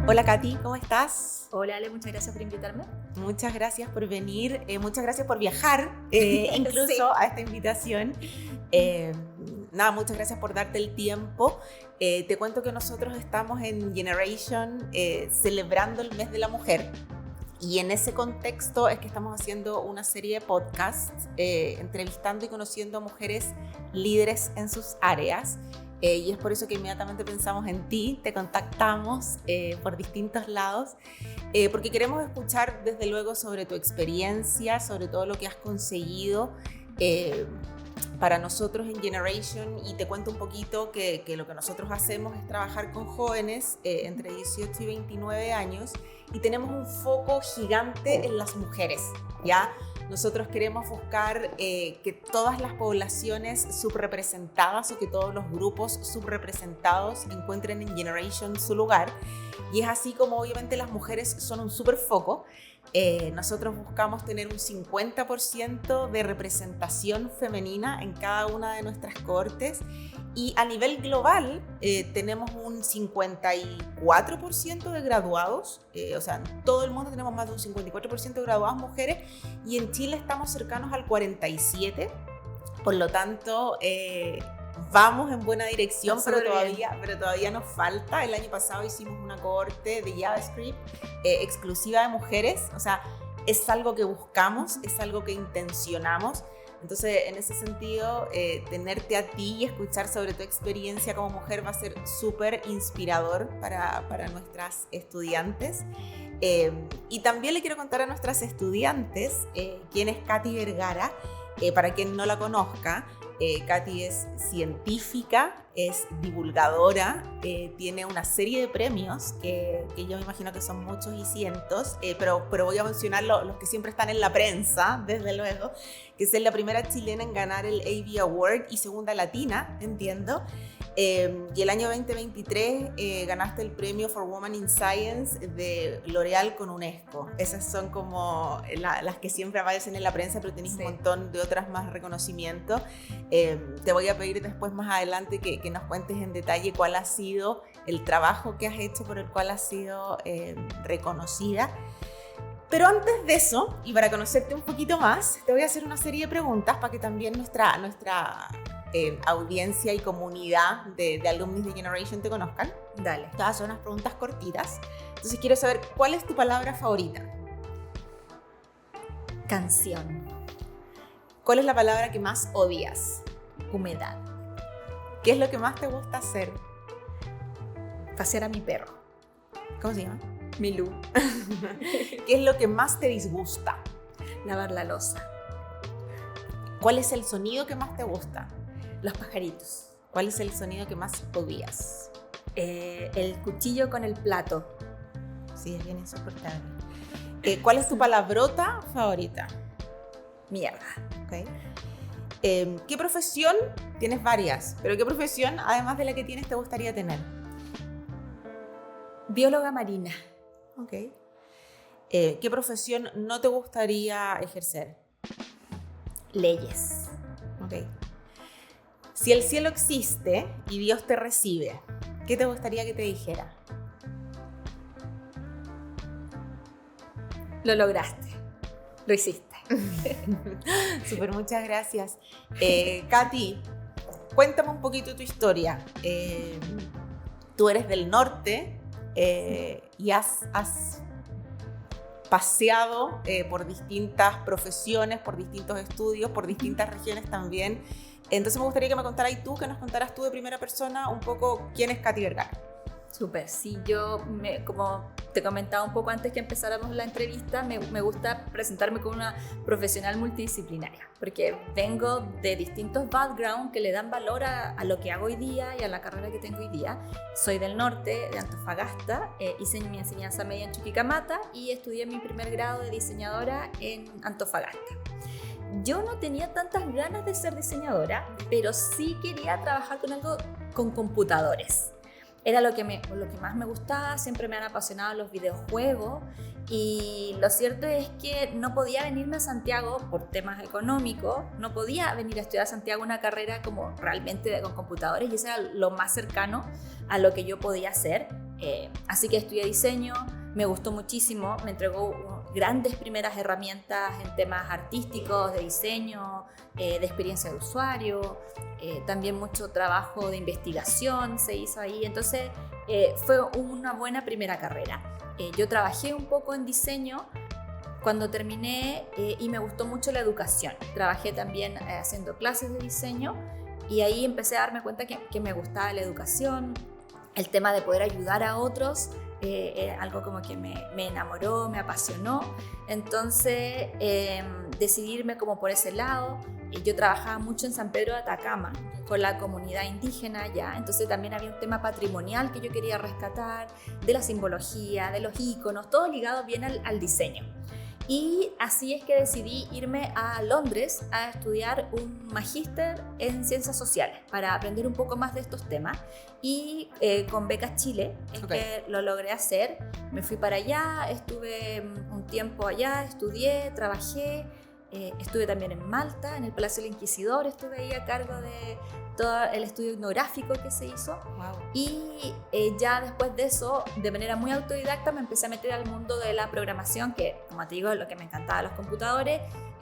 Hola Katy, ¿cómo estás? Hola Ale, muchas gracias por invitarme. Muchas gracias por venir, muchas gracias por viajar incluso Sí. a esta invitación. Muchas gracias por darte el tiempo. Te cuento que nosotros estamos en Generation celebrando el mes de la mujer. Y en ese contexto es que estamos haciendo una serie de podcasts entrevistando y conociendo a mujeres líderes en sus áreas. Y es por eso que inmediatamente pensamos en ti, te contactamos por distintos lados, porque queremos escuchar desde luego sobre tu experiencia, sobre todo lo que has conseguido para nosotros en Generation. Y te cuento un poquito que lo que nosotros hacemos es trabajar con jóvenes entre 18 y 29 años y tenemos un foco gigante en las mujeres, ¿ya? Nosotros queremos buscar que todas las poblaciones subrepresentadas o que todos los grupos subrepresentados encuentren en Generation su lugar. Y es así como obviamente las mujeres son un súper foco. Nosotros buscamos tener un 50% de representación femenina en cada una de nuestras cohortes y a nivel global tenemos un 54% de graduados, o sea, en todo el mundo tenemos más de un 54% de graduadas mujeres y en Chile estamos cercanos al 47%, por lo tanto vamos en buena dirección, pero todavía nos falta. El año pasado hicimos una cohorte de JavaScript exclusiva de mujeres, o sea, es algo que buscamos, es algo que intencionamos. Entonces, en ese sentido, tenerte a ti y escuchar sobre tu experiencia como mujer va a ser súper inspirador para nuestras estudiantes. Y también le quiero contar a nuestras estudiantes quién es Katy Vergara. Para quien no la conozca, Katy es científica, es divulgadora, tiene una serie de premios que yo me imagino que son muchos y cientos, pero voy a mencionar los que siempre están en la prensa, desde luego, que es la primera chilena en ganar el AV Award y segunda latina, entiendo. Y el año 2023 ganaste el premio for Women in Science de L'Oréal con UNESCO. Esas son como las que siempre aparecen en la prensa, pero tenés un montón de otras más reconocimientos. Te voy a pedir después más adelante que nos cuentes en detalle cuál ha sido el trabajo que has hecho por el cual has sido reconocida. Pero antes de eso, y para conocerte un poquito más, te voy a hacer una serie de preguntas para que también nuestra audiencia y comunidad de alumnos de Generation te conozcan. Dale. Todas son unas preguntas cortitas. Entonces quiero saber, ¿cuál es tu palabra favorita? Canción. ¿Cuál es la palabra que más odias? Humedad. ¿Qué es lo que más te gusta hacer? Pasear a mi perro. ¿Cómo se llama? Milú. ¿Qué es lo que más te disgusta? Lavar la loza. ¿Cuál es el sonido que más te gusta? Los pajaritos. ¿Cuál es el sonido que más odias? El cuchillo con el plato. Sí, es bien insoportable. ¿Cuál es tu palabrota favorita? Mierda. Okay. ¿Qué profesión? Tienes varias, pero ¿qué profesión, además de la que tienes, te gustaría tener? Bióloga marina. Ok. ¿Qué profesión no te gustaría ejercer? Leyes. Ok. Si el cielo existe y Dios te recibe, ¿qué te gustaría que te dijera? Lo lograste. Lo hiciste. Súper, muchas gracias. Katy, cuéntame un poquito tu historia. Tú eres del norte y has paseado por distintas profesiones, por distintos estudios, por distintas regiones también. Entonces me gustaría que me contaras tú, que nos contaras tú de primera persona un poco quién es Katy Vergara. Súper, sí, como te comentaba un poco antes que empezáramos la entrevista, me gusta presentarme como una profesional multidisciplinaria, porque vengo de distintos backgrounds que le dan valor a lo que hago hoy día y a la carrera que tengo hoy día. Soy del norte, de Antofagasta, hice mi enseñanza media en Chuquicamata y estudié mi primer grado de diseñadora en Antofagasta. Yo no tenía tantas ganas de ser diseñadora, pero sí quería trabajar con algo con computadores. Era lo que más me gustaba, siempre me han apasionado los videojuegos y lo cierto es que no podía venirme a Santiago por temas económicos, no podía venir a estudiar a Santiago una carrera como realmente con computadores y eso era lo más cercano a lo que yo podía hacer, Así que estudié diseño, me gustó muchísimo, me entregó grandes primeras herramientas en temas artísticos, de diseño, de experiencia de usuario, también mucho trabajo de investigación se hizo ahí, entonces fue una buena primera carrera. Yo trabajé un poco en diseño cuando terminé y me gustó mucho la educación. Trabajé también haciendo clases de diseño y ahí empecé a darme cuenta que me gustaba la educación, el tema de poder ayudar a otros. Era algo como que me enamoró, me apasionó, entonces decidí irme como por ese lado. Yo trabajaba mucho en San Pedro de Atacama con la comunidad indígena allá, entonces también había un tema patrimonial que yo quería rescatar, de la simbología, de los íconos, todo ligado bien al diseño. Y así es que decidí irme a Londres a estudiar un magíster en ciencias sociales para aprender un poco más de estos temas. Y con Becas Chile es que lo logré hacer. Me fui para allá, estuve un tiempo allá, estudié, trabajé. Estuve también en Malta, en el Palacio del Inquisidor, estuve ahí a cargo de todo el estudio etnográfico que se hizo. Wow. Y ya después de eso, de manera muy autodidacta, me empecé a meter al mundo de la programación, que como te digo, es lo que me encantaba, los computadores.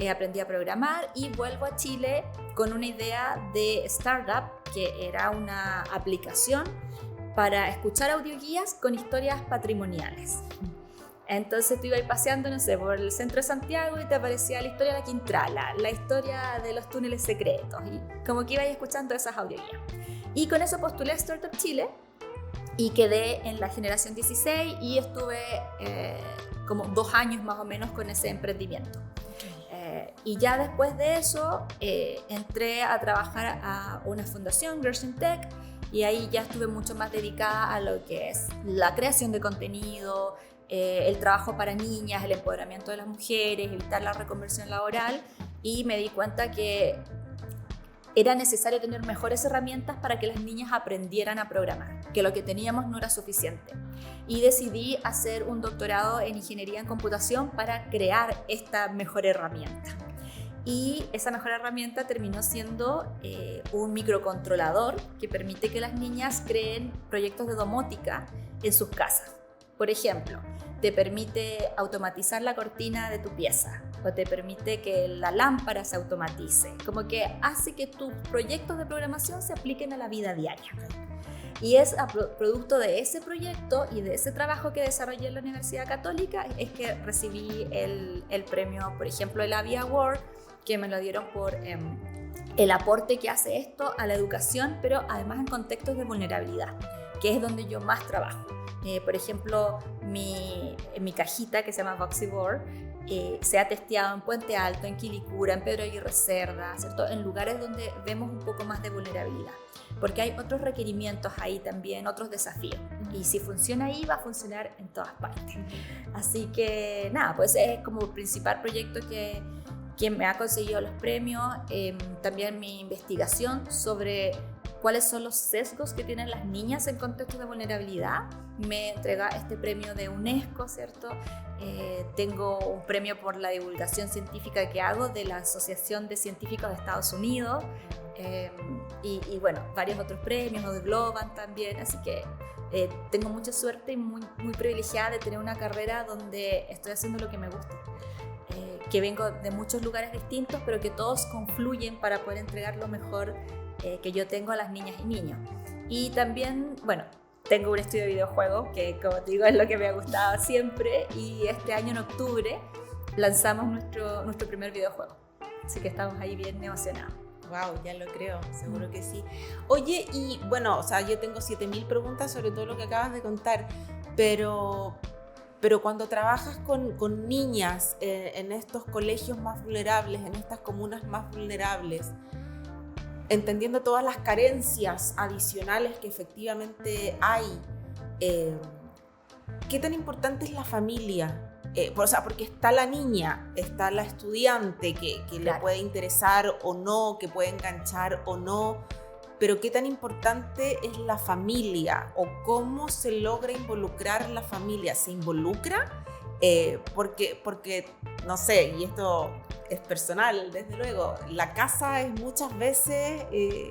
Aprendí a programar y vuelvo a Chile con una idea de startup, que era una aplicación para escuchar audioguías con historias patrimoniales. Entonces tú ibas paseando, no sé, por el centro de Santiago y te aparecía la historia de la Quintrala, la historia de los túneles secretos, y como que ibas escuchando esas audioguías. Y con eso postulé a Startup Chile y quedé en la generación 16 y estuve como 2 años más o menos con ese emprendimiento. Y ya después de eso entré a trabajar a una fundación, Girls in Tech, y ahí ya estuve mucho más dedicada a lo que es la creación de contenido, el trabajo para niñas, el empoderamiento de las mujeres, evitar la reconversión laboral, y me di cuenta que era necesario tener mejores herramientas para que las niñas aprendieran a programar, que lo que teníamos no era suficiente. Y decidí hacer un doctorado en ingeniería en computación para crear esta mejor herramienta. Y esa mejor herramienta terminó siendo un microcontrolador que permite que las niñas creen proyectos de domótica en sus casas. Por ejemplo, te permite automatizar la cortina de tu pieza o te permite que la lámpara se automatice. Como que hace que tus proyectos de programación se apliquen a la vida diaria. Y es producto de ese proyecto y de ese trabajo que desarrollé en la Universidad Católica es que recibí el premio, por ejemplo, el AVI Award, que me lo dieron por el aporte que hace esto a la educación, pero además en contextos de vulnerabilidad, que es donde yo más trabajo. Por ejemplo, mi cajita que se llama Voxy Board se ha testeado en Puente Alto, en Quilicura, en Pedro Aguirre Cerda, ¿cierto? En lugares donde vemos un poco más de vulnerabilidad, porque hay otros requerimientos ahí también, otros desafíos, y si funciona ahí va a funcionar en todas partes. Así que nada, pues es como el principal proyecto que me ha conseguido los premios. También mi investigación sobre cuáles son los sesgos que tienen las niñas en contextos de vulnerabilidad me entrega este premio de UNESCO, ¿cierto? Tengo un premio por la divulgación científica que hago de la Asociación de Científicos de Estados Unidos, y bueno, varios otros premios, o de Globan también, así que tengo mucha suerte y muy privilegiada de tener una carrera donde estoy haciendo lo que me gusta, que vengo de muchos lugares distintos, pero que todos confluyen para poder entregar lo mejor que yo tengo a las niñas y niños. Y también, bueno, tengo un estudio de videojuegos que, como te digo, es lo que me ha gustado siempre, y este año en octubre lanzamos nuestro primer videojuego, así que estamos ahí bien emocionados. Wow, ya lo creo, seguro que sí. Oye, y bueno, o sea, yo tengo 7000 preguntas sobre todo lo que acabas de contar, pero cuando trabajas con niñas en estos colegios más vulnerables, en estas comunas más vulnerables, entendiendo todas las carencias adicionales que efectivamente hay, ¿qué tan importante es la familia? O sea, porque está la niña, está la estudiante que claro, le puede interesar o no, que puede enganchar o no, pero ¿qué tan importante es la familia? ¿O cómo se logra involucrar la familia? ¿Se involucra Porque, no sé, y esto es personal, desde luego, la casa es muchas veces,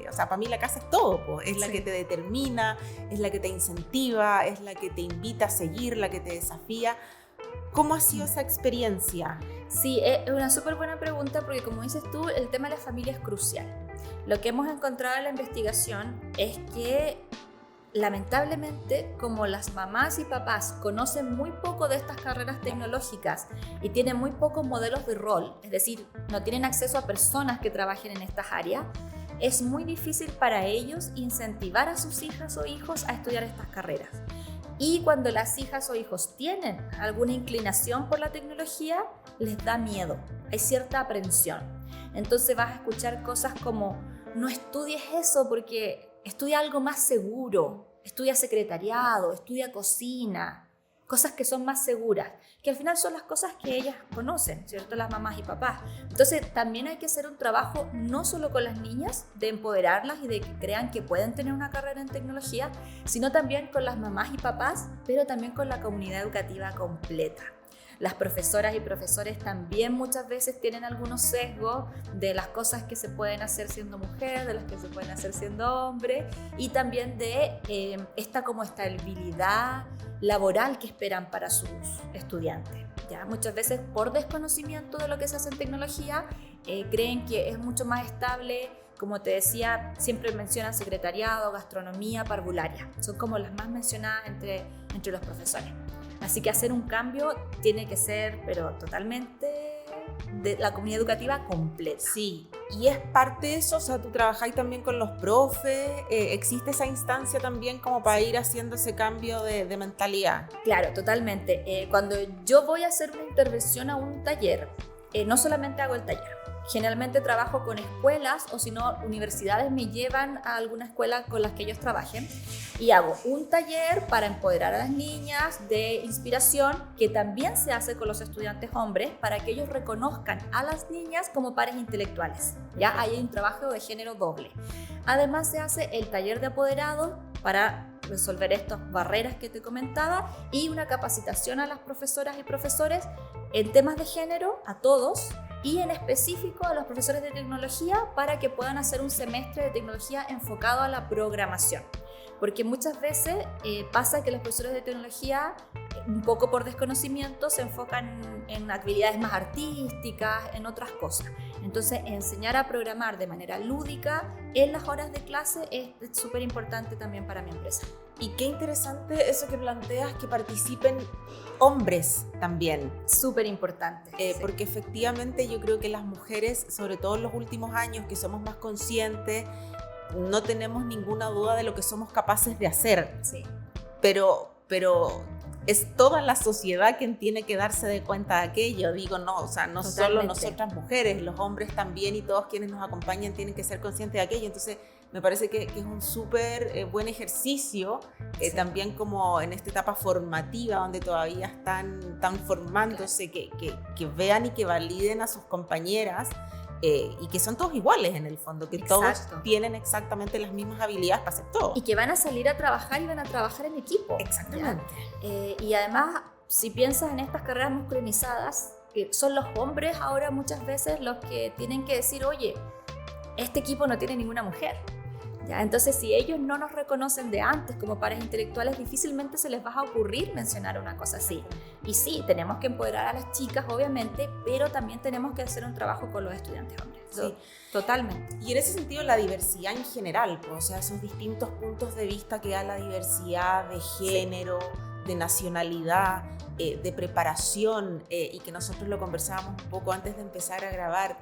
o sea, para mí la casa es todo, pues, es la que te determina, es la que te incentiva, es la que te invita a seguir, la que te desafía. ¿Cómo ha sido esa experiencia? Sí, es una súper buena pregunta porque, como dices tú, el tema de la familia es crucial. Lo que hemos encontrado en la investigación es que, lamentablemente, como las mamás y papás conocen muy poco de estas carreras tecnológicas y tienen muy pocos modelos de rol, es decir, no tienen acceso a personas que trabajen en estas áreas, es muy difícil para ellos incentivar a sus hijas o hijos a estudiar estas carreras. Y cuando las hijas o hijos tienen alguna inclinación por la tecnología, les da miedo, hay cierta aprensión. Entonces vas a escuchar cosas como: no estudies eso porque estudia algo más seguro, estudia secretariado, estudia cocina, cosas que son más seguras, que al final son las cosas que ellas conocen, ¿cierto? Las mamás y papás. Entonces también hay que hacer un trabajo no solo con las niñas, de empoderarlas y de que crean que pueden tener una carrera en tecnología, sino también con las mamás y papás, pero también con la comunidad educativa completa. Las profesoras y profesores también muchas veces tienen algunos sesgos de las cosas que se pueden hacer siendo mujer, de las que se pueden hacer siendo hombre, y también de esta como estabilidad laboral que esperan para sus estudiantes. ¿Ya? Muchas veces, por desconocimiento de lo que se hace en tecnología, creen que es mucho más estable. Como te decía, siempre mencionan secretariado, gastronomía, parvularia. Son como las más mencionadas entre los profesores. Así que hacer un cambio tiene que ser, pero totalmente, de la comunidad educativa completa. Sí, y es parte de eso, o sea, tú trabajáis también con los profes, ¿existe esa instancia también como para ir haciendo ese cambio de mentalidad? Claro, totalmente. Cuando yo voy a hacer una intervención a un taller, no solamente hago el taller. Generalmente trabajo con escuelas, o si no, universidades me llevan a alguna escuela con las que ellos trabajen, y hago un taller para empoderar a las niñas de inspiración, que también se hace con los estudiantes hombres, para que ellos reconozcan a las niñas como pares intelectuales. Ya hay un trabajo de género doble. Además se hace el taller de apoderado para resolver estas barreras que te comentaba, y una capacitación a las profesoras y profesores en temas de género, a todos, y en específico a los profesores de tecnología, para que puedan hacer un semestre de tecnología enfocado a la programación. Porque muchas veces pasa que los profesores de tecnología, un poco por desconocimiento, se enfocan en actividades más artísticas, en otras cosas. Entonces, enseñar a programar de manera lúdica en las horas de clase es súper importante también para mi empresa. Y qué interesante eso que planteas, que participen hombres también. Súper importante. Sí. Porque efectivamente yo creo que las mujeres, sobre todo en los últimos años, que somos más conscientes, no tenemos ninguna duda de lo que somos capaces de hacer. Sí. Pero es toda la sociedad quien tiene que darse de cuenta de aquello. Digo, no, o sea, no solo nosotras mujeres, los hombres también, y todos quienes nos acompañan tienen que ser conscientes de aquello. Entonces, me parece que es un súper buen ejercicio, sí. También como en esta etapa formativa, donde todavía están formándose, claro. que vean y que validen a sus compañeras, y que son todos iguales en el fondo, que Exacto. todos tienen exactamente las mismas habilidades para hacer todo. Y que van a salir a trabajar y van a trabajar en equipo. Exactamente. Y además, si piensas en estas carreras masculinizadas, son los hombres ahora muchas veces los que tienen que decir: oye, este equipo no tiene ninguna mujer. ¿Ya? Entonces, si ellos no nos reconocen de antes como pares intelectuales, difícilmente se les va a ocurrir mencionar una cosa así. Y sí, tenemos que empoderar a las chicas, obviamente, pero también tenemos que hacer un trabajo con los estudiantes hombres. Sí. Totalmente. Y en ese sentido, la diversidad en general, pues, o sea, esos distintos puntos de vista que da la diversidad de género, sí. de nacionalidad, de preparación, y que nosotros lo conversábamos un poco antes de empezar a grabar.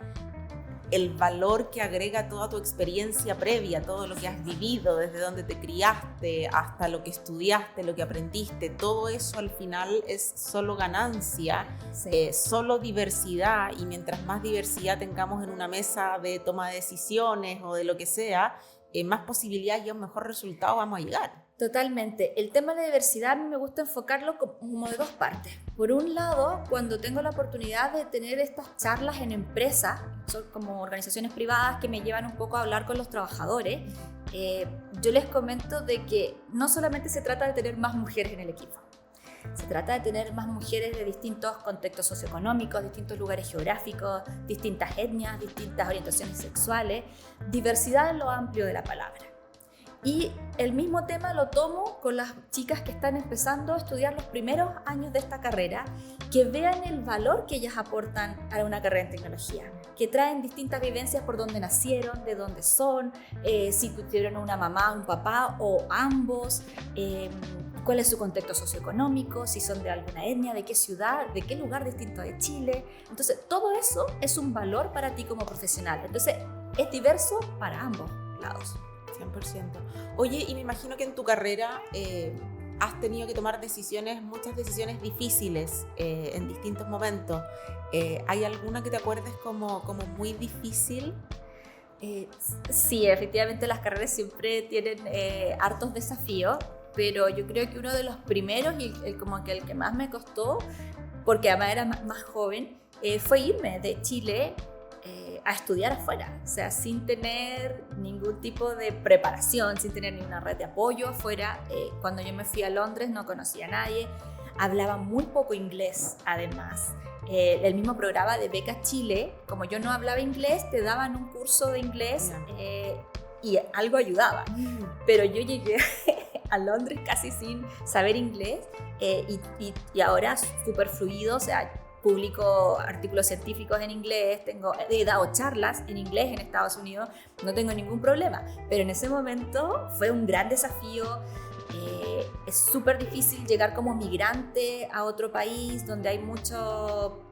El valor que agrega toda tu experiencia previa, todo lo que has vivido, desde donde te criaste hasta lo que estudiaste, lo que aprendiste, todo eso al final es solo ganancia, sí. Solo diversidad, y mientras más diversidad tengamos en una mesa de toma de decisiones o de lo que sea, más posibilidades y un mejor resultado vamos a llegar. Totalmente. El tema de la diversidad a mí me gusta enfocarlo como de dos partes. Por un lado, cuando tengo la oportunidad de tener estas charlas en empresas, son como organizaciones privadas que me llevan un poco a hablar con los trabajadores, yo les comento de que no solamente se trata de tener más mujeres en el equipo, Se trata de tener más mujeres de distintos contextos socioeconómicos, distintos lugares geográficos, distintas etnias, distintas orientaciones sexuales, diversidad en lo amplio de la palabra. Y el mismo tema lo tomo con las chicas que están empezando a estudiar los primeros años de esta carrera, que vean el valor que ellas aportan a una carrera en tecnología, que traen distintas vivencias por dónde nacieron, de dónde son, si tuvieron una mamá, un papá o ambos, cuál es su contexto socioeconómico, si son de alguna etnia, de qué ciudad, de qué lugar distinto de Chile. Entonces, todo eso es un valor para ti como profesional. Entonces, es diverso para ambos lados. 100%. Oye, y me imagino que en tu carrera has tenido que tomar muchas decisiones difíciles en distintos momentos. ¿Hay alguna que te acuerdes como muy difícil? Sí, efectivamente las carreras siempre tienen hartos desafíos, pero yo creo que uno de los primeros y como que el que más me costó, porque además era más joven, fue irme de Chile a estudiar afuera, o sea, sin tener ningún tipo de preparación, sin tener ninguna red de apoyo afuera. Cuando yo me fui a Londres no conocía a nadie, hablaba muy poco inglés además. El mismo programa de Beca Chile, como yo no hablaba inglés, te daban un curso de inglés y algo ayudaba, pero yo llegué a Londres casi sin saber inglés y ahora súper fluido, o sea, publico artículos científicos en inglés, he dado charlas en inglés en Estados Unidos, no tengo ningún problema, pero en ese momento fue un gran desafío. Es súper difícil llegar como migrante a otro país donde hay mucho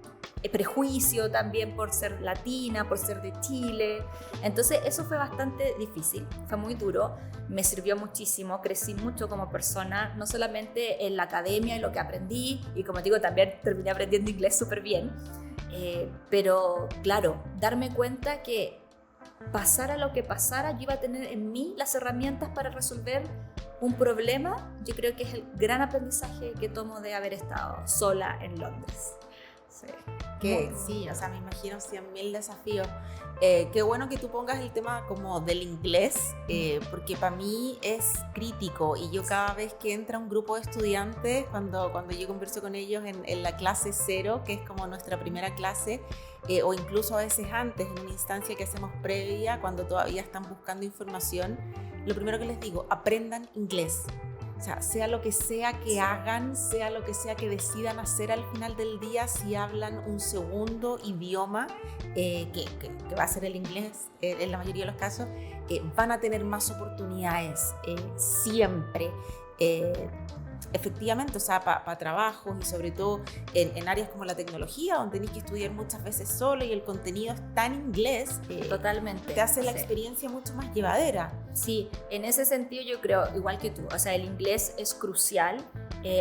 prejuicio también por ser latina, por ser de Chile. Entonces eso fue bastante difícil, fue muy duro, me sirvió muchísimo, crecí mucho como persona, no solamente en la academia y lo que aprendí, y como digo, también terminé aprendiendo inglés súper bien, pero claro, darme cuenta que pasara lo que pasara, yo iba a tener en mí las herramientas para resolver un problema. Yo creo que es el gran aprendizaje que tomo de haber estado sola en Londres. Sí, o sea, me imagino 100.000 desafíos. Qué bueno que tú pongas el tema como del inglés, porque para mí es crítico y yo cada vez que entra un grupo de estudiantes, cuando yo converso con ellos en la clase 0, que es como nuestra primera clase, o incluso a veces antes, en una instancia que hacemos previa, cuando todavía están buscando información, lo primero que les digo, aprendan inglés. O sea lo que sea que hagan, sea lo que sea que decidan hacer al final del día, si hablan un segundo idioma, que va a ser el inglés en la mayoría de los casos, van a tener más oportunidades siempre. Efectivamente, o sea, para trabajos y sobre todo en áreas como la tecnología, donde tenés que estudiar muchas veces solo y el contenido está en inglés, totalmente, te hace la experiencia mucho más llevadera. Sí, en ese sentido yo creo, igual que tú, o sea, el inglés es crucial,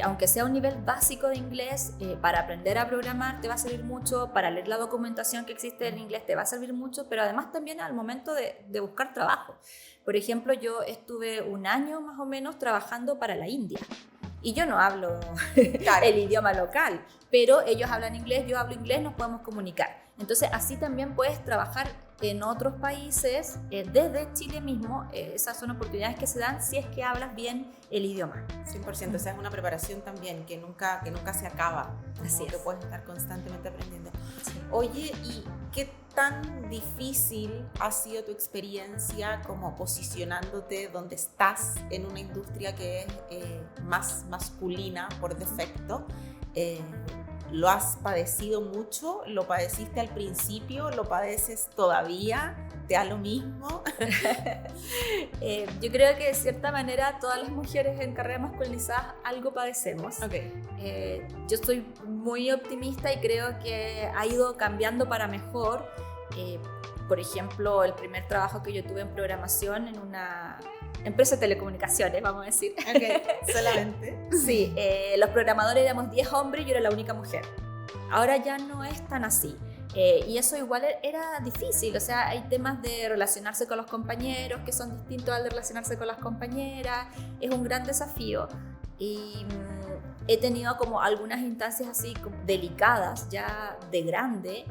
aunque sea un nivel básico de inglés, para aprender a programar te va a servir mucho, para leer la documentación que existe en inglés te va a servir mucho, pero además también al momento de buscar trabajo. Por ejemplo, yo estuve un año más o menos trabajando para la India. Y yo no hablo el idioma local, pero ellos hablan inglés, yo hablo inglés, nos podemos comunicar. Entonces, así también puedes trabajar en otros países desde Chile mismo. Esas son oportunidades que se dan si es que hablas bien el idioma. 100%, o sea, es una preparación también que nunca se acaba. Así es. Que puedes estar constantemente aprendiendo. Sí. Oye, ¿y qué tan difícil ha sido tu experiencia como posicionándote donde estás en una industria que es más masculina por defecto? ¿Lo has padecido mucho? ¿Lo padeciste al principio? ¿Lo padeces todavía? ¿Te da lo mismo? Yo creo que de cierta manera todas las mujeres en carreras masculinizadas algo padecemos. Okay. Yo estoy muy optimista y creo que ha ido cambiando para mejor. Por ejemplo, el primer trabajo que yo tuve en programación en una empresa de telecomunicaciones, vamos a decir. Okay, solamente. Sí, los programadores éramos 10 hombres y yo era la única mujer. Ahora ya no es tan así. Y eso igual era difícil, o sea, hay temas de relacionarse con los compañeros que son distintos al de relacionarse con las compañeras, es un gran desafío. Y he tenido como algunas instancias así como delicadas ya de grande,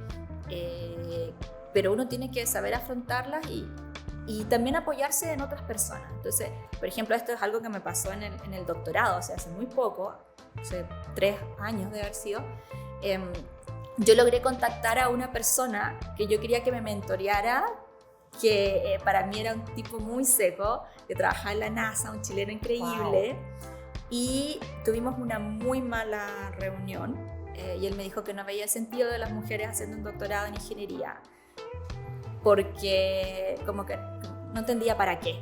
pero uno tiene que saber afrontarlas y también apoyarse en otras personas. Entonces, por ejemplo, esto es algo que me pasó en el doctorado, o sea, hace muy poco, hace 3 años de haber sido. Yo logré contactar a una persona que yo quería que me mentoreara, que para mí era un tipo muy seco, que trabajaba en la NASA, un chileno increíble. Wow. Y tuvimos una muy mala reunión y él me dijo que no veía sentido de las mujeres haciendo un doctorado en ingeniería porque como que no entendía para qué.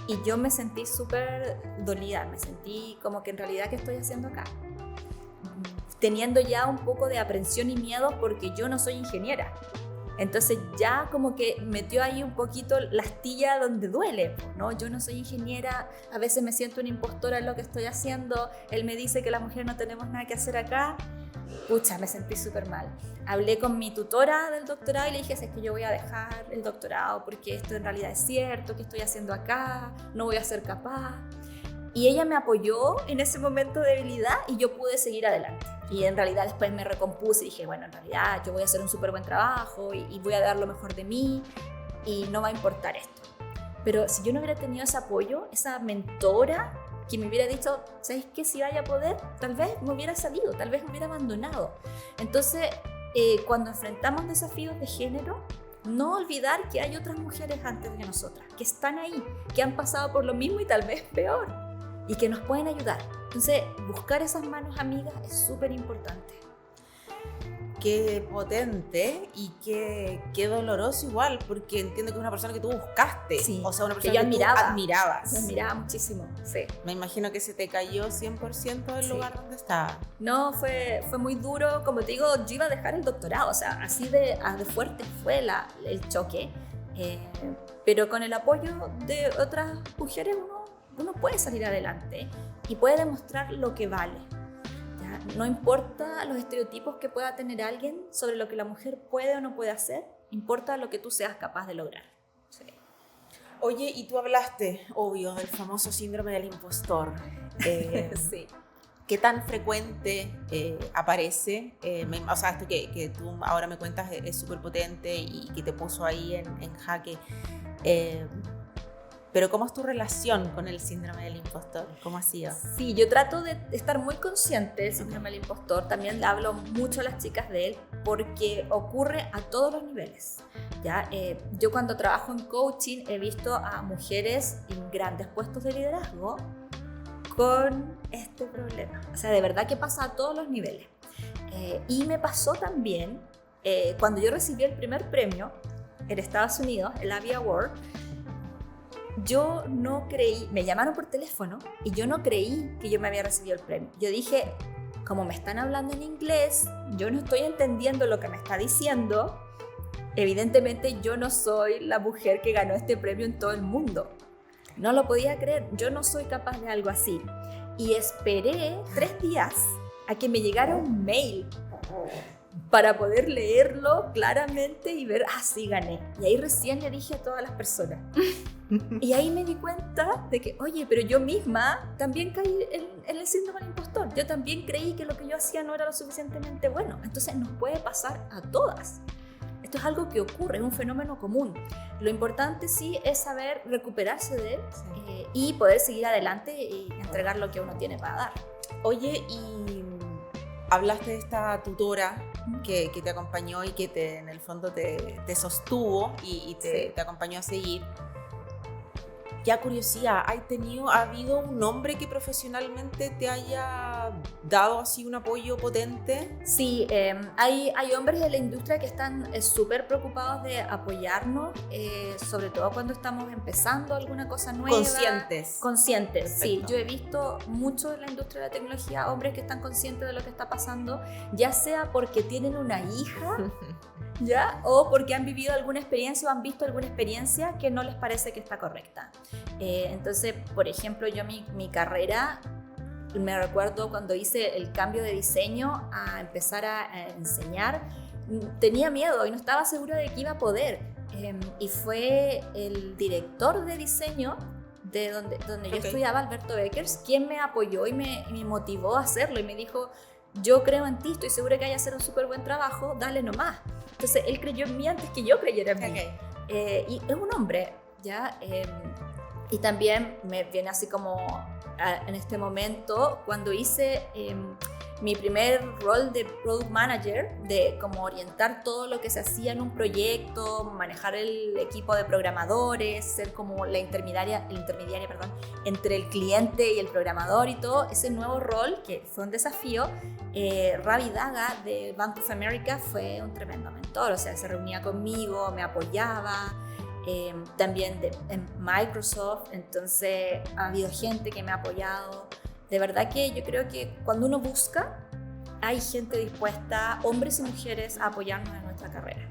Y yo me sentí súper dolida, me sentí como que en realidad ¿qué estoy haciendo acá? Teniendo ya un poco de aprensión y miedo porque yo no soy ingeniera. Entonces ya como que metió ahí un poquito la astilla donde duele, ¿no? Yo no soy ingeniera, a veces me siento una impostora en lo que estoy haciendo, él me dice que las mujeres no tenemos nada que hacer acá. Pucha, me sentí súper mal. Hablé con mi tutora del doctorado y le dije, es que yo voy a dejar el doctorado porque esto en realidad es cierto, ¿qué estoy haciendo acá? No voy a ser capaz. Y ella me apoyó en ese momento de debilidad y yo pude seguir adelante. Y en realidad después me recompuse y dije, bueno, en realidad yo voy a hacer un súper buen trabajo y voy a dar lo mejor de mí y no va a importar esto. Pero si yo no hubiera tenido ese apoyo, esa mentora que me hubiera dicho, ¿sabes qué? Si vaya a poder, tal vez me hubiera salido, tal vez me hubiera abandonado. Entonces, cuando enfrentamos desafíos de género, no olvidar que hay otras mujeres antes que nosotras, que están ahí, que han pasado por lo mismo y tal vez peor, y que nos pueden ayudar. Entonces, buscar esas manos amigas es súper importante. Qué potente y qué doloroso igual, porque entiendo que es una persona que tú buscaste. Sí, o sea, una persona que yo que admiraba. tú admirabas. Yo admiraba muchísimo, sí. Me imagino que se te cayó 100% del lugar donde estaba. No, fue muy duro. Como te digo, yo iba a dejar el doctorado, o sea, así de fuerte fue el choque. Pero con el apoyo de otras mujeres uno puede salir adelante y puede demostrar lo que vale. ¿Ya? No importa los estereotipos que pueda tener alguien sobre lo que la mujer puede o no puede hacer, importa lo que tú seas capaz de lograr. Sí. Oye, y tú hablaste, obvio, del famoso síndrome del impostor. Sí. ¿Qué tan frecuente aparece? O sea, esto que tú ahora me cuentas es súper potente y que te puso ahí en jaque. Pero ¿cómo es tu relación con el síndrome del impostor? ¿Cómo ha sido? Sí, yo trato de estar muy consciente del síndrome del impostor. También le hablo mucho a las chicas de él porque ocurre a todos los niveles. ¿Ya? Yo cuando trabajo en coaching he visto a mujeres en grandes puestos de liderazgo con este problema. O sea, de verdad que pasa a todos los niveles. Y me pasó también cuando yo recibí el primer premio en Estados Unidos, el Abby Award. Yo no creí, me llamaron por teléfono y yo no creí que yo me había recibido el premio. Yo dije, como me están hablando en inglés, yo no estoy entendiendo lo que me está diciendo. Evidentemente yo no soy la mujer que ganó este premio en todo el mundo. No lo podía creer, yo no soy capaz de algo así. Y esperé 3 días a que me llegara un mail para poder leerlo claramente y ver, sí, gané. Y ahí recién le dije a todas las personas. Y ahí me di cuenta de que, oye, pero yo misma también caí en el síndrome del impostor. Yo también creí que lo que yo hacía no era lo suficientemente bueno. Entonces nos puede pasar a todas. Esto es algo que ocurre, es un fenómeno común. Lo importante sí es saber recuperarse de él y poder seguir adelante y entregar lo que uno tiene para dar. Oye, y hablaste de esta tutora que te acompañó y que en el fondo te sostuvo y te acompañó a seguir. Ya curiosidad, ¿ha habido un hombre que profesionalmente te haya dado así un apoyo potente? Sí, hay hombres de la industria que están súper preocupados de apoyarnos, sobre todo cuando estamos empezando alguna cosa nueva. Conscientes. Conscientes, perfecto. Sí. Yo he visto mucho en la industria de la tecnología hombres que están conscientes de lo que está pasando, ya sea porque tienen una hija, ¿ya? O porque han vivido alguna experiencia o han visto alguna experiencia que no les parece que está correcta. Entonces, por ejemplo, yo mi carrera, me recuerdo cuando hice el cambio de diseño a empezar a enseñar, tenía miedo y no estaba segura de que iba a poder. Y fue el director de diseño de donde yo estudiaba, Alberto Beckers, quien me apoyó y me motivó a hacerlo y me dijo, yo creo en ti, estoy segura que vaya a hacer un súper buen trabajo, dale nomás. Entonces él creyó en mí antes que yo creyera en mí. Y es un hombre, ¿ya? Y también me viene así como en este momento, cuando hice mi primer rol de Product Manager, de como orientar todo lo que se hacía en un proyecto, manejar el equipo de programadores, ser como la intermediaria, perdón, entre el cliente y el programador y todo, ese nuevo rol que fue un desafío. Ravi Daga de Bank of America fue un tremendo mentor, o sea, se reunía conmigo, me apoyaba. También en Microsoft, entonces ha habido gente que me ha apoyado. De verdad que yo creo que cuando uno busca, hay gente dispuesta, hombres y mujeres, a apoyarnos en nuestra carrera.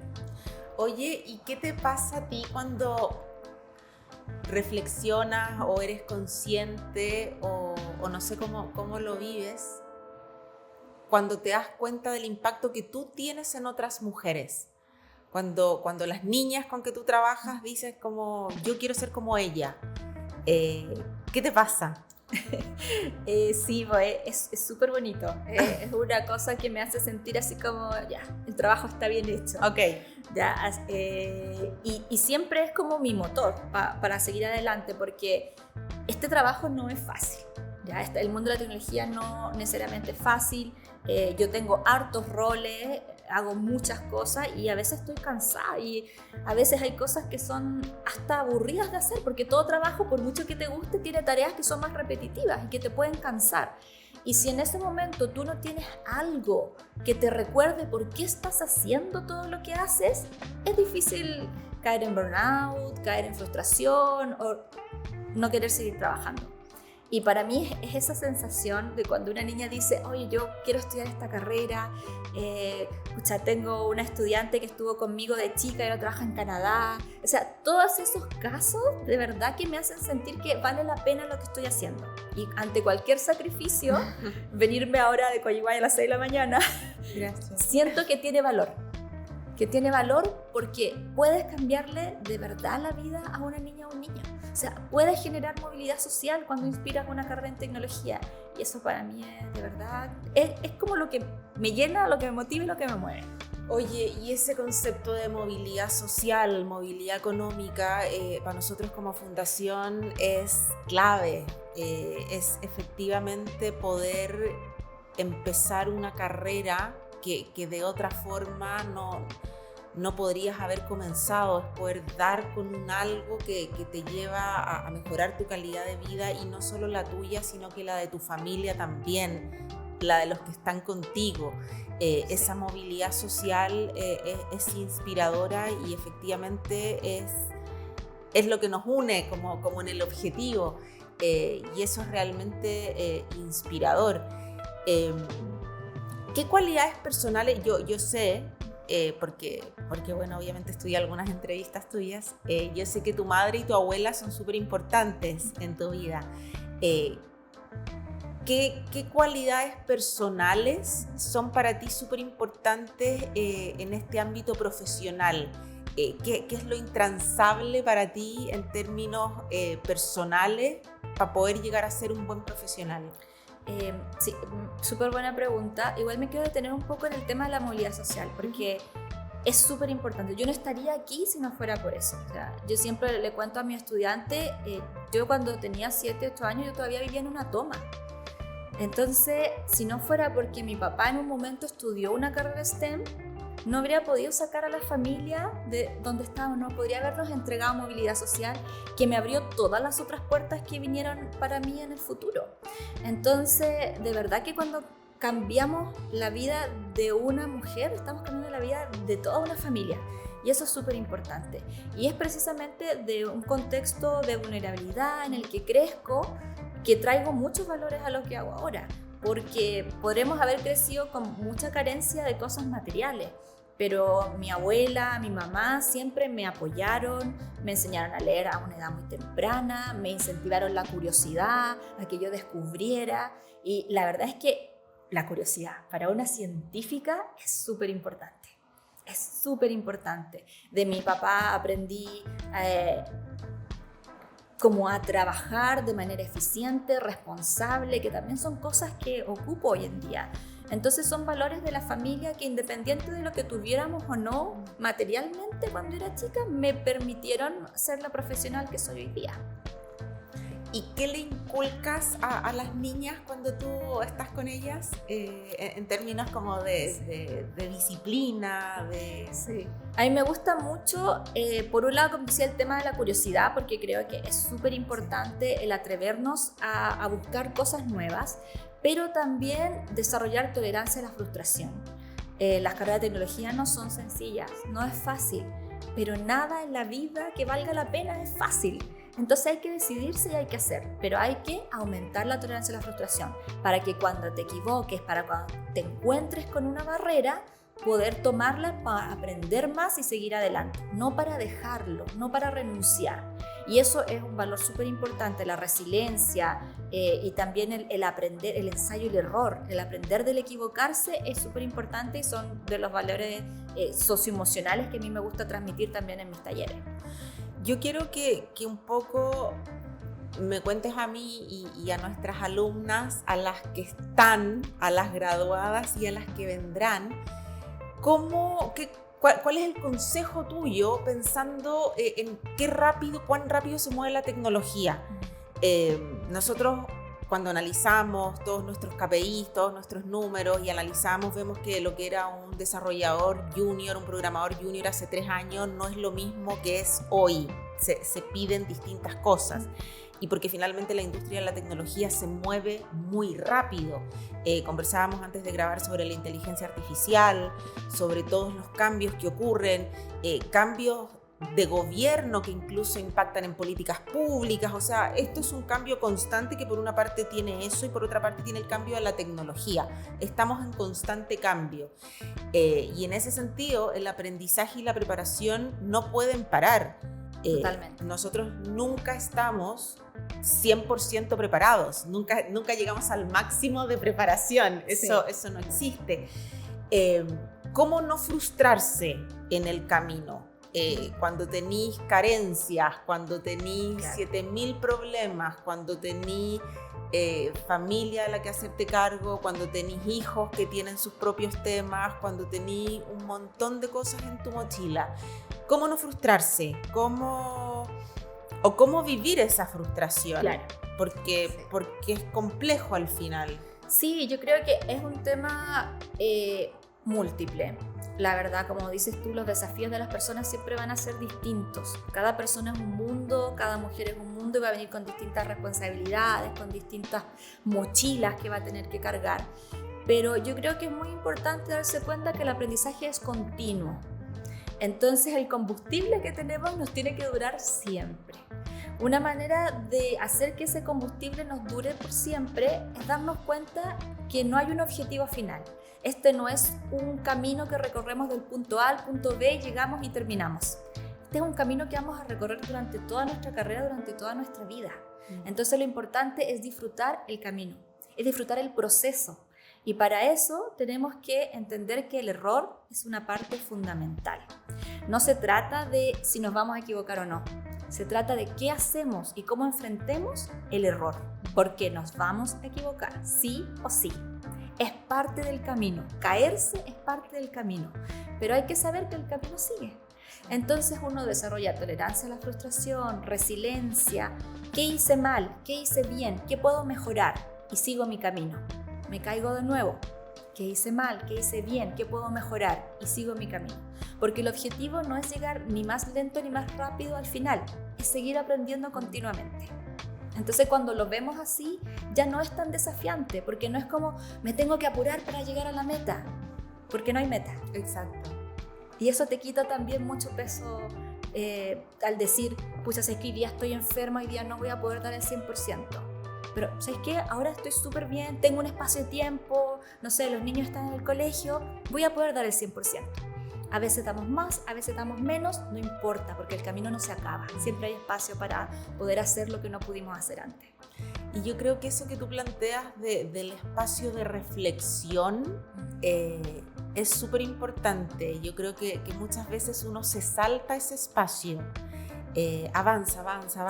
Oye, ¿y qué te pasa a ti cuando reflexionas o eres consciente o no sé cómo lo vives, cuando te das cuenta del impacto que tú tienes en otras mujeres? Cuando las niñas con que tú trabajas dices como, yo quiero ser como ella. ¿Qué te pasa? Sí, es súper bonito. Es una cosa que me hace sentir así como, ya, el trabajo está bien hecho. Ok. Ya, y siempre es como mi motor para seguir adelante, porque este trabajo no es fácil. Ya, el mundo de la tecnología no necesariamente es fácil. Yo tengo hartos roles, hago muchas cosas y a veces estoy cansada y a veces hay cosas que son hasta aburridas de hacer, porque todo trabajo, por mucho que te guste, tiene tareas que son más repetitivas y que te pueden cansar. Y si en ese momento tú no tienes algo que te recuerde por qué estás haciendo todo lo que haces, es difícil caer en burnout, caer en frustración o no querer seguir trabajando. Y para mí es esa sensación de cuando una niña dice, oye, yo quiero estudiar esta carrera, tengo una estudiante que estuvo conmigo de chica y ahora trabaja en Canadá. O sea, todos esos casos de verdad que me hacen sentir que vale la pena lo que estoy haciendo. Y ante cualquier sacrificio, venirme ahora de Coyihuay a las 6 de la mañana, gracias, siento que tiene valor. Que tiene valor porque puedes cambiarle de verdad la vida a una niña o un niño. O sea, puedes generar movilidad social cuando inspiras una carrera en tecnología. Y eso para mí es de verdad, es como lo que me llena, lo que me motiva y lo que me mueve. Oye, y ese concepto de movilidad social, movilidad económica, para nosotros como fundación es clave. Es efectivamente poder empezar una carrera que de otra forma no podrías haber comenzado, es poder dar con un algo que te lleva a mejorar tu calidad de vida, y no solo la tuya, sino que la de tu familia también, la de los que están contigo. Esa movilidad social es inspiradora y efectivamente es lo que nos une como en el objetivo, y eso es realmente inspirador. ¿Qué cualidades personales? Yo sé, porque bueno, obviamente estudié algunas entrevistas tuyas, yo sé que tu madre y tu abuela son súper importantes en tu vida. ¿Qué cualidades personales son para ti súper importantes en este ámbito profesional? ¿Qué es lo intransable para ti en términos personales para poder llegar a ser un buen profesional? Sí, súper buena pregunta. Igual me quiero detener un poco en el tema de la movilidad social, porque es súper importante. Yo no estaría aquí si no fuera por eso. O sea, yo siempre le cuento a mi estudiante, yo cuando tenía 7, 8 años, yo todavía vivía en una toma. Entonces, si no fuera porque mi papá en un momento estudió una carrera STEM, no habría podido sacar a la familia de donde estábamos, no podría habernos entregado movilidad social, que me abrió todas las otras puertas que vinieron para mí en el futuro. Entonces, de verdad que cuando cambiamos la vida de una mujer, estamos cambiando la vida de toda una familia. Y eso es súper importante. Y es precisamente de un contexto de vulnerabilidad en el que crezco, que traigo muchos valores a lo que hago ahora. Porque podremos haber crecido con mucha carencia de cosas materiales, pero mi abuela, mi mamá siempre me apoyaron, me enseñaron a leer a una edad muy temprana, me incentivaron la curiosidad, a que yo descubriera, y la verdad es que la curiosidad para una científica es súper importante. Es súper importante. De mi papá aprendí como a trabajar de manera eficiente, responsable, que también son cosas que ocupo hoy en día. Entonces son valores de la familia que, independiente de lo que tuviéramos o no materialmente cuando era chica, me permitieron ser la profesional que soy hoy día. ¿Y qué le inculcas a las niñas cuando tú estás con ellas en términos como de disciplina? Sí. A mí me gusta mucho, por un lado, como decía, el tema de la curiosidad, porque creo que es súper importante el atrevernos a buscar cosas nuevas, pero también desarrollar tolerancia a la frustración. Las carreras de tecnología no son sencillas, no es fácil, pero nada en la vida que valga la pena es fácil. Entonces hay que decidirse y hay que hacer, pero hay que aumentar la tolerancia a la frustración para que cuando te equivoques, para cuando te encuentres con una barrera, poder tomarla para aprender más y seguir adelante, no para dejarlo, no para renunciar. Y eso es un valor súper importante, la resiliencia y también el aprender, el ensayo y el error, el aprender del equivocarse es súper importante y son de los valores socioemocionales que a mí me gusta transmitir también en mis talleres. Yo quiero que un poco me cuentes a mí y a nuestras alumnas, a las que están, a las graduadas y a las que vendrán, ¿cuál es el consejo tuyo pensando en cuán rápido se mueve la tecnología? Nosotros, cuando analizamos todos nuestros KPIs, todos nuestros números y analizamos, vemos que lo que era un desarrollador junior, un programador junior hace 3 años no es lo mismo que es hoy. Se piden distintas cosas. Y porque finalmente la industria de la tecnología se mueve muy rápido. Conversábamos antes de grabar sobre la inteligencia artificial, sobre todos los cambios que ocurren, cambios de gobierno que incluso impactan en políticas públicas. O sea, esto es un cambio constante que por una parte tiene eso y por otra parte tiene el cambio de la tecnología. Estamos en constante cambio. Y en ese sentido, el aprendizaje y la preparación no pueden parar. Totalmente. Nosotros nunca estamos 100% preparados, nunca llegamos al máximo de preparación, eso no existe. ¿Cómo no frustrarse en el camino? Cuando tenís carencias, cuando tenís 7.000 problemas, cuando tenís familia a la que hacerte cargo, cuando tenís hijos que tienen sus propios temas, cuando tenís un montón de cosas en tu mochila. ¿Cómo no frustrarse? ¿Cómo vivir esa frustración? Claro. Porque es complejo al final. Sí, yo creo que es un tema múltiple. La verdad, como dices tú, los desafíos de las personas siempre van a ser distintos. Cada persona es un mundo, cada mujer es un mundo y va a venir con distintas responsabilidades, con distintas mochilas que va a tener que cargar. Pero yo creo que es muy importante darse cuenta que el aprendizaje es continuo. Entonces el combustible que tenemos nos tiene que durar siempre. Una manera de hacer que ese combustible nos dure por siempre es darnos cuenta que no hay un objetivo final. Este no es un camino que recorremos del punto A al punto B, llegamos y terminamos. Este es un camino que vamos a recorrer durante toda nuestra carrera, durante toda nuestra vida. Entonces lo importante es disfrutar el camino, es disfrutar el proceso. Y para eso tenemos que entender que el error es una parte fundamental. No se trata de si nos vamos a equivocar o no. Se trata de qué hacemos y cómo enfrentemos el error. Porque nos vamos a equivocar, sí o sí. Es parte del camino. Caerse es parte del camino. Pero hay que saber que el camino sigue. Entonces uno desarrolla tolerancia a la frustración, resiliencia. ¿Qué hice mal? ¿Qué hice bien? ¿Qué puedo mejorar? Y sigo mi camino. Me caigo de nuevo. ¿Qué hice mal? ¿Qué hice bien? ¿Qué puedo mejorar? Y sigo mi camino. Porque el objetivo no es llegar ni más lento ni más rápido al final, es seguir aprendiendo continuamente. Entonces cuando lo vemos así, ya no es tan desafiante, porque no es como me tengo que apurar para llegar a la meta, porque no hay meta. Exacto. Y eso te quita también mucho peso al decir, pucha, sé que hoy día estoy enferma, hoy día no voy a poder dar el 100%. Pero, ¿sabes qué? Ahora estoy súper bien, tengo un espacio de tiempo, no sé, los niños están en el colegio, voy a poder dar el 100%. A veces damos más, a veces damos menos, no importa, porque el camino no se acaba. Siempre hay espacio para poder hacer lo que no pudimos hacer antes. Y yo creo que eso que tú planteas del espacio de reflexión es súper importante. Yo creo que muchas veces uno se salta ese espacio. avanza,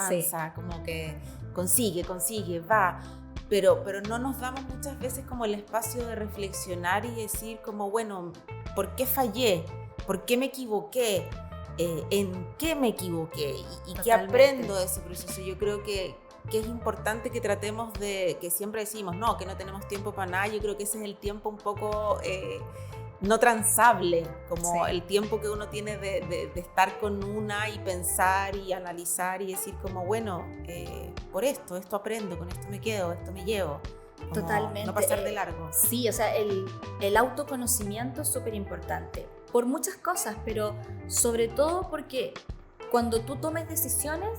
Sí. como que consigue, va, pero no nos damos muchas veces como el espacio de reflexionar y decir como, bueno, ¿por qué fallé? ¿Por qué me equivoqué? ¿En qué me equivoqué? ¿Y qué aprendo de ese proceso? Yo creo que es importante que tratemos de, que siempre decimos, no, que no tenemos tiempo para nada. Yo creo que ese es el tiempo un poco no transable, como el tiempo que uno tiene de estar con una y pensar y analizar y decir como, bueno, por esto aprendo, con esto me quedo, esto me llevo. Totalmente. No pasar de largo. Sí, o sea, el autoconocimiento es súper importante por muchas cosas, pero sobre todo porque cuando tú tomes decisiones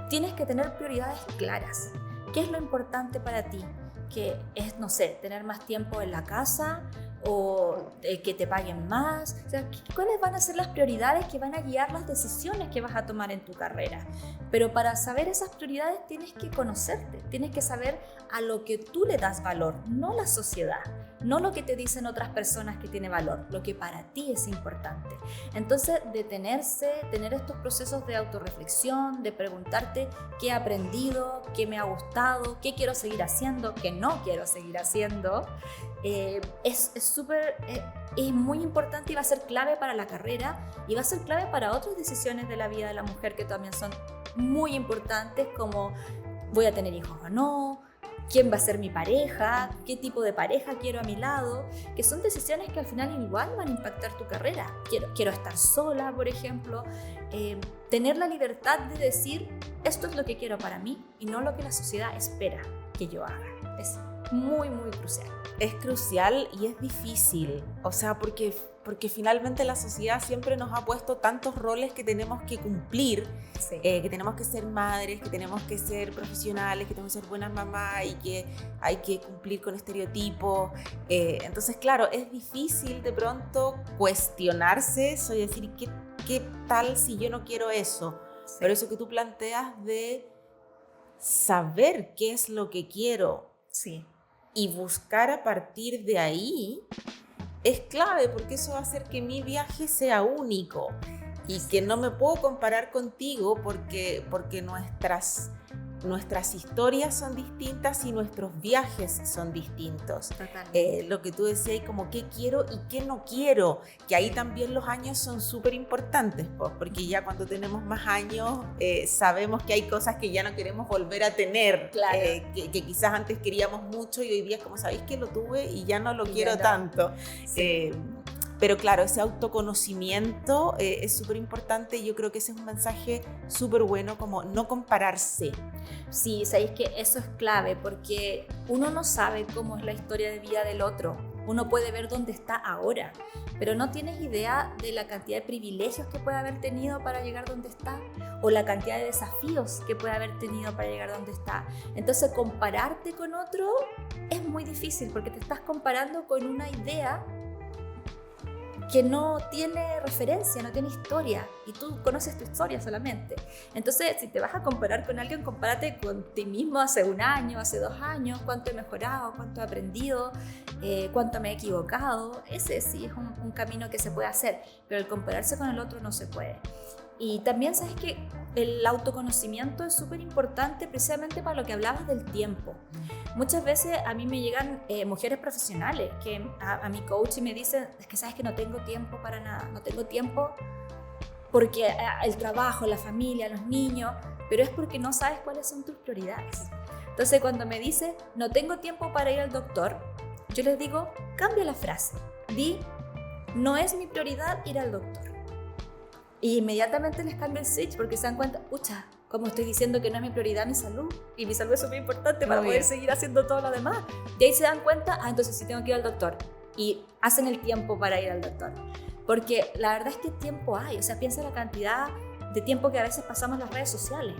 tienes que tener prioridades claras. ¿Qué es lo importante para ti? Que es, no sé, tener más tiempo en la casa o que te paguen más. O sea, ¿cuáles van a ser las prioridades que van a guiar las decisiones que vas a tomar en tu carrera? Pero para saber esas prioridades tienes que conocerte, tienes que saber a lo que tú le das valor, no la sociedad, no lo que te dicen otras personas que tiene valor, lo que para ti es importante. Entonces, detenerse, tener estos procesos de autorreflexión, de preguntarte qué he aprendido, qué me ha gustado, qué quiero seguir haciendo, qué no quiero seguir haciendo, es súper, es muy importante y va a ser clave para la carrera y va a ser clave para otras decisiones de la vida de la mujer que también son muy importantes, como voy a tener hijos o no, quién va a ser mi pareja, qué tipo de pareja quiero a mi lado, que son decisiones que al final igual van a impactar tu carrera. Quiero estar sola, por ejemplo, tener la libertad de decir esto es lo que quiero para mí y no lo que la sociedad espera que yo haga. Es muy, muy crucial. Es crucial y es difícil, o sea, porque finalmente la sociedad siempre nos ha puesto tantos roles que tenemos que cumplir, que tenemos que ser madres, que tenemos que ser profesionales, que tenemos que ser buenas mamás y que hay que cumplir con estereotipos. Entonces, claro, es difícil de pronto cuestionarse eso y decir, ¿qué tal si yo no quiero eso? Sí. Pero eso que tú planteas de saber qué es lo que quiero. Sí. Y buscar a partir de ahí es clave, porque eso va a hacer que mi viaje sea único y que no me puedo comparar contigo porque nuestras historias son distintas y nuestros viajes son distintos. Lo que tú decías, como qué quiero y qué no quiero, que ahí también los años son súper importantes, porque ya cuando tenemos más años sabemos que hay cosas que ya no queremos volver a tener, claro. que quizás antes queríamos mucho y hoy día es como, ¿sabéis que lo tuve y ya no lo quiero tanto? Sí. Pero claro, ese autoconocimiento es súper importante y yo creo que ese es un mensaje súper bueno, como no compararse. Sí, sabéis que eso es clave porque uno no sabe cómo es la historia de vida del otro. Uno puede ver dónde está ahora, pero no tienes idea de la cantidad de privilegios que puede haber tenido para llegar donde está o la cantidad de desafíos que puede haber tenido para llegar donde está. Entonces, compararte con otro es muy difícil porque te estás comparando con una idea que no tiene referencia, no tiene historia, y tú conoces tu historia solamente. Entonces, si te vas a comparar con alguien, compárate con ti mismo hace un año, hace 2 años, cuánto he mejorado, cuánto he aprendido, cuánto me he equivocado. Ese sí es un camino que se puede hacer, pero el compararse con el otro no se puede. Y también sabes que el autoconocimiento es súper importante precisamente para lo que hablabas del tiempo. Muchas veces a mí me llegan mujeres profesionales que a mi coach y me dicen, es que sabes que no tengo tiempo para nada, no tengo tiempo porque el trabajo, la familia, los niños, pero es porque no sabes cuáles son tus prioridades. Entonces cuando me dice, no tengo tiempo para ir al doctor, yo les digo, cambia la frase, di, no es mi prioridad ir al doctor. Y inmediatamente les cambia el switch porque se dan cuenta, pucha, como estoy diciendo que no es mi prioridad mi salud, y mi salud es súper importante para poder seguir haciendo todo lo demás. Y ahí se dan cuenta, entonces sí tengo que ir al doctor. Y hacen el tiempo para ir al doctor. Porque la verdad es que tiempo hay, o sea, piensa la cantidad de tiempo que a veces pasamos en las redes sociales.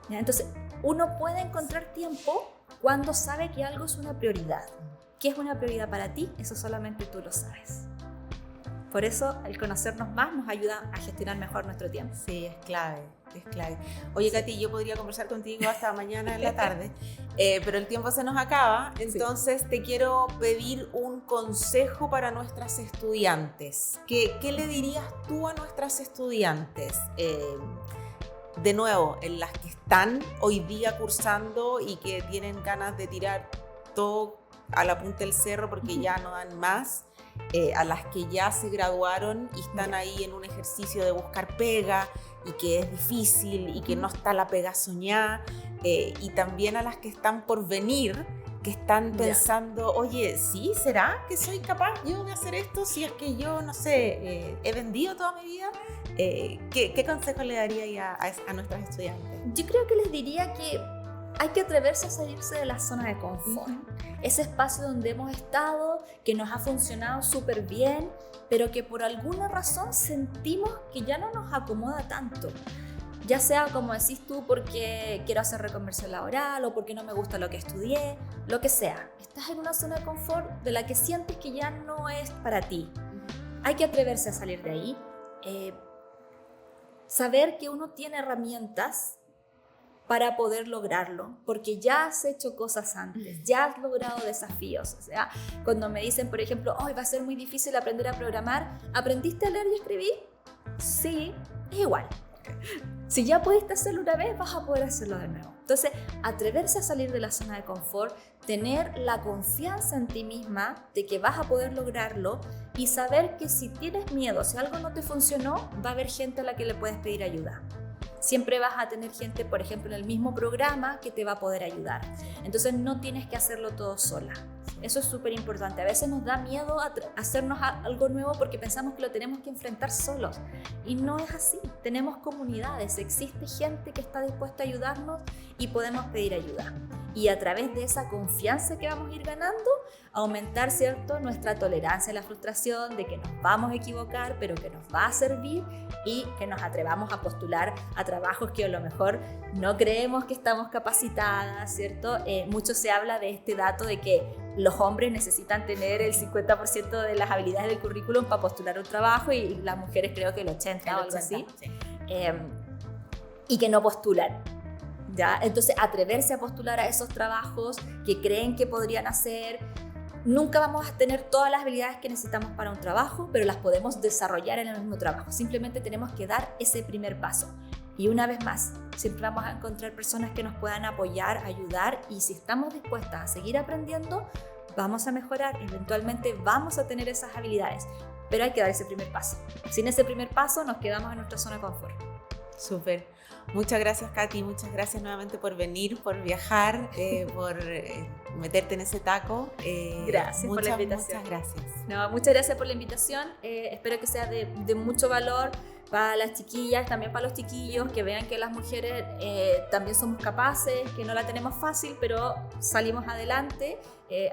¿Ya? Entonces, uno puede encontrar tiempo cuando sabe que algo es una prioridad. ¿Qué es una prioridad para ti? Eso solamente tú lo sabes. Por eso, el conocernos más nos ayuda a gestionar mejor nuestro tiempo. Sí, es clave, es clave. Oye, Katy, yo podría conversar contigo hasta mañana en la tarde, pero el tiempo se nos acaba, entonces te quiero pedir un consejo para nuestras estudiantes. ¿Qué le dirías tú a nuestras estudiantes? de nuevo, en las que están hoy día cursando y que tienen ganas de tirar todo a la punta del cerro porque ya no dan más, a las que ya se graduaron y están ahí en un ejercicio de buscar pega y que es difícil y que no está la pega soñada, y también a las que están por venir, que están pensando, oye, ¿sí? ¿Será que soy capaz yo de hacer esto? Si es que yo, no sé, he vendido toda mi vida. ¿Qué consejo le daría a nuestras estudiantes? Yo creo que les diría que hay que atreverse a salirse de la zona de confort. Ese espacio donde hemos estado, que nos ha funcionado súper bien, pero que por alguna razón sentimos que ya no nos acomoda tanto. Ya sea, como decís tú, porque quiero hacer reconversión laboral o porque no me gusta lo que estudié, lo que sea. Estás en una zona de confort de la que sientes que ya no es para ti. Hay que atreverse a salir de ahí. Saber que uno tiene herramientas para poder lograrlo, porque ya has hecho cosas antes, ya has logrado desafíos. O sea, cuando me dicen, por ejemplo, hoy va a ser muy difícil aprender a programar, ¿aprendiste a leer y escribir? Sí, es igual. Si ya pudiste hacerlo una vez, vas a poder hacerlo de nuevo. Entonces, atreverse a salir de la zona de confort, tener la confianza en ti misma de que vas a poder lograrlo y saber que si tienes miedo, si algo no te funcionó, va a haber gente a la que le puedes pedir ayuda. Siempre vas a tener gente, por ejemplo, en el mismo programa que te va a poder ayudar. Entonces, no tienes que hacerlo todo sola. Eso es súper importante. A veces nos da miedo hacernos algo nuevo porque pensamos que lo tenemos que enfrentar solos. Y no es así. Tenemos comunidades, existe gente que está dispuesta a ayudarnos y podemos pedir ayuda. Y a través de esa confianza que vamos a ir ganando, aumentar, ¿cierto?, nuestra tolerancia a la frustración, de que nos vamos a equivocar, pero que nos va a servir, y que nos atrevamos a postular a trabajos que a lo mejor no creemos que estamos capacitadas, ¿cierto? Mucho se habla de este dato de que los hombres necesitan tener el 50% de las habilidades del currículum para postular un trabajo y las mujeres creo que el 80% o algo así, sí. Y que no postulan. ¿Ya? Entonces, atreverse a postular a esos trabajos que creen que podrían hacer. Nunca vamos a tener todas las habilidades que necesitamos para un trabajo, pero las podemos desarrollar en el mismo trabajo. Simplemente tenemos que dar ese primer paso. Y una vez más, siempre vamos a encontrar personas que nos puedan apoyar, ayudar, y si estamos dispuestas a seguir aprendiendo, vamos a mejorar. Eventualmente vamos a tener esas habilidades, pero hay que dar ese primer paso. Sin ese primer paso nos quedamos en nuestra zona de confort. Súper. Muchas gracias, Katy. Muchas gracias nuevamente por venir, por viajar, por meterte en ese taco. Gracias por la invitación. Muchas gracias. No, muchas gracias por la invitación. Espero que sea de mucho valor para las chiquillas, también para los chiquillos, que vean que las mujeres también somos capaces, que no la tenemos fácil, pero salimos adelante.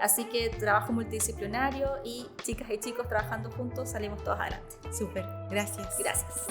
Así que trabajo multidisciplinario y chicas y chicos trabajando juntos salimos todos adelante. Súper. Gracias. Gracias.